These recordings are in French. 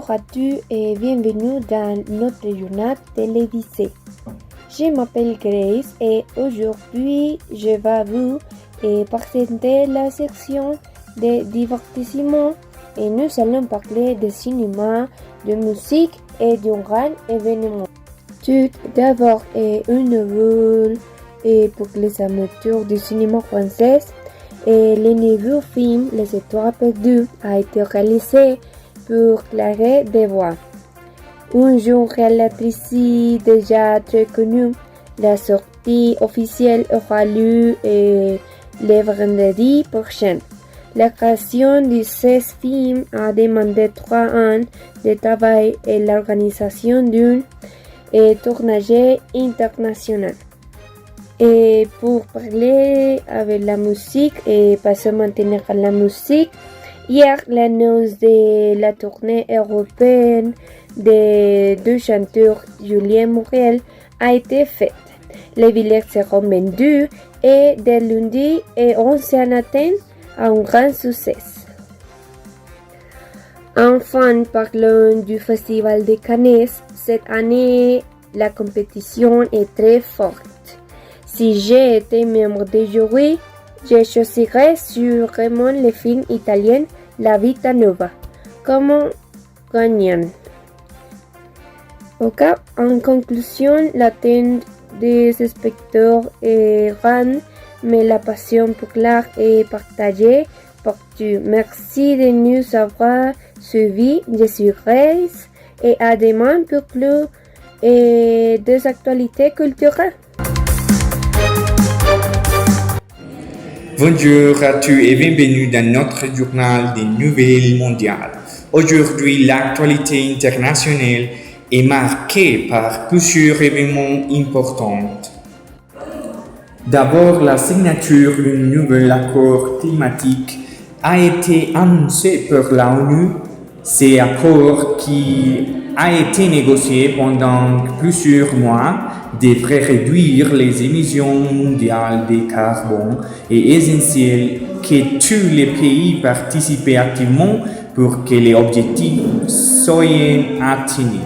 Bonjour à tous et bienvenue dans notre journal télévisé. Je m'appelle Grace et aujourd'hui je vais vous présenter la section de divertissement et nous allons parler de cinéma, de musique et d'un grand événement. Tout d'abord une nouvelle pour les amateurs du cinéma français et le nouveau film Les Étoiles perdues a été réalisé pour Claire Devois, une jeune réalisatrice déjà très connue. La sortie officielle aura lieu le vendredi prochain. La création de ce film a demandé 3 ans de travail et l'organisation d'un tournage international. Et pour parler avec la musique et passer maintenant à la musique, hier l'annonce de la tournée européenne des deux chanteurs Julien Mouriel a été faite. Les billets seront vendus et dès lundi et on s'en attend à un grand succès. Enfin, parlons du Festival de Cannes. Cette année, la compétition est très forte. Si j'ai été membre du jury, je choisirais sûrement le film italien La Vita Nuova comme gagnant. En conclusion, l'attente des spectateurs est grande, mais la passion pour l'art est partagée partout. Merci de nous avoir suivis. Je suis Grace et à demain pour plus des actualités culturelles. Bonjour à tous et bienvenue dans notre journal des nouvelles mondiales. Aujourd'hui, l'actualité internationale est marquée par plusieurs événements importants. D'abord, la signature d'un nouvel accord climatique a été annoncée par l'ONU. Cet accord qui a été négocié pendant plusieurs mois devrait réduire les émissions mondiales de carbone et est essentiel que tous les pays participent activement pour que les objectifs soient atteints.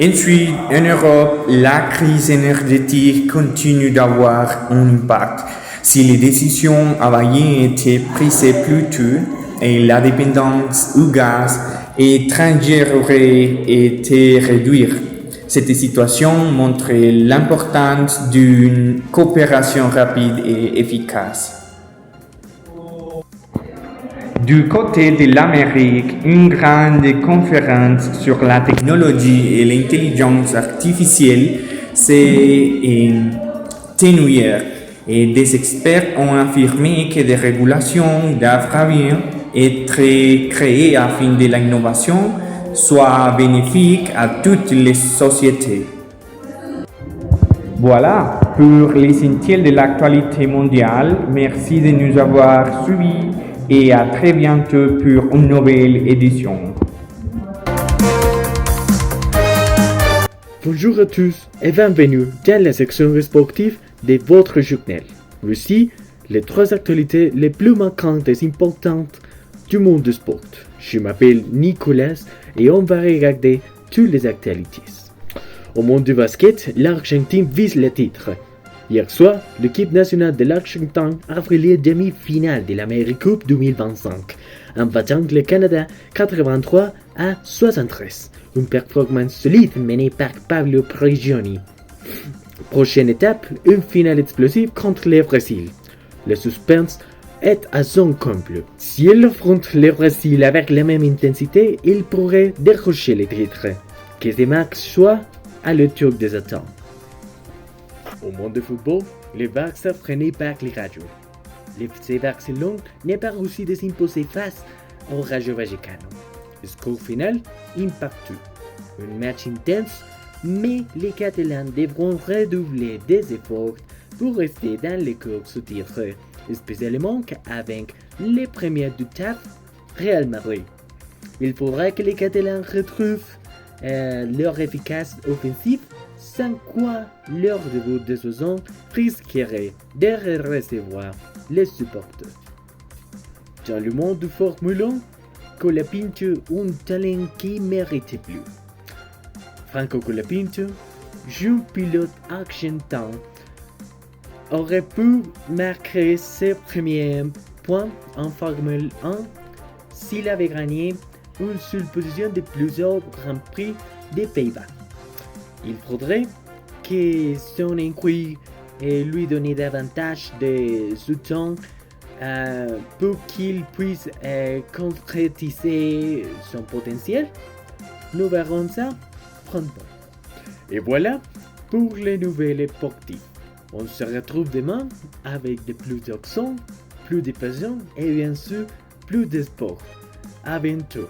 Ensuite, en Europe, la crise énergétique continue d'avoir un impact. Si les décisions avaient été prises plus tôt et la dépendance au gaz étranger aurait été réduite, cette situation montre l'importance d'une coopération rapide et efficace. Du côté de l'Amérique, une grande conférence sur la technologie et l'intelligence artificielle s'est tenue et des experts ont affirmé que des régulations devraient être créées afin que l'innovation soit bénéfique à toutes les sociétés. Voilà pour l'essentiel de l'actualité mondiale. Merci de nous avoir suivis et à très bientôt pour une nouvelle édition. Bonjour à tous et bienvenue dans la section sportive de votre journal. Voici les 3 actualités les plus marquantes et importantes du monde du sport. Je m'appelle Nicolas et on va regarder toutes les actualités. Au monde du basket, l'Argentine vise le titre. Hier soir, l'équipe nationale de l'Argentine a fait les demi-finales de l'Americup 2025 en battant le Canada 83 à 73. Une performance solide menée par Pablo Prigioni. Prochaine étape, une finale explosive contre le Brésil. Le suspense est à son comble. Si elle affronte le Brésil avec la même intensité, il pourrait décrocher le titre. Que ces matchs soient à l'auteur des attentes. Au monde du football, le Barça freiné par les Rayos. Le FC Barcelone n'est pas réussi de s'imposer face au Rayo Vallecano. Le score final, un partout. Un match intense, mais les Catalans devront redoubler des efforts pour rester dans les courses au titre, spécialement avec les premiers du TAF, Real Madrid. Il faudra que les Catalans retrouvent leur efficace offensive, sans quoi leur début de saison risquerait de recevoir les supporters. Dans le monde du Formule 1, Colapinto un talent qui mérite plus. Franco Colapinto, jeune pilote argentin, aurait pu marquer ses premiers points en Formule 1 s'il avait gagné une seule position de plusieurs Grands Prix des Pays-Bas. Il faudrait que son écurie lui donne davantage de soutien pour qu'il puisse concrétiser son potentiel. Nous verrons ça promptement. Et voilà pour les nouvelles sportives. On se retrouve demain avec de plus d'accent, plus de passion et bien sûr plus de sport. À bientôt.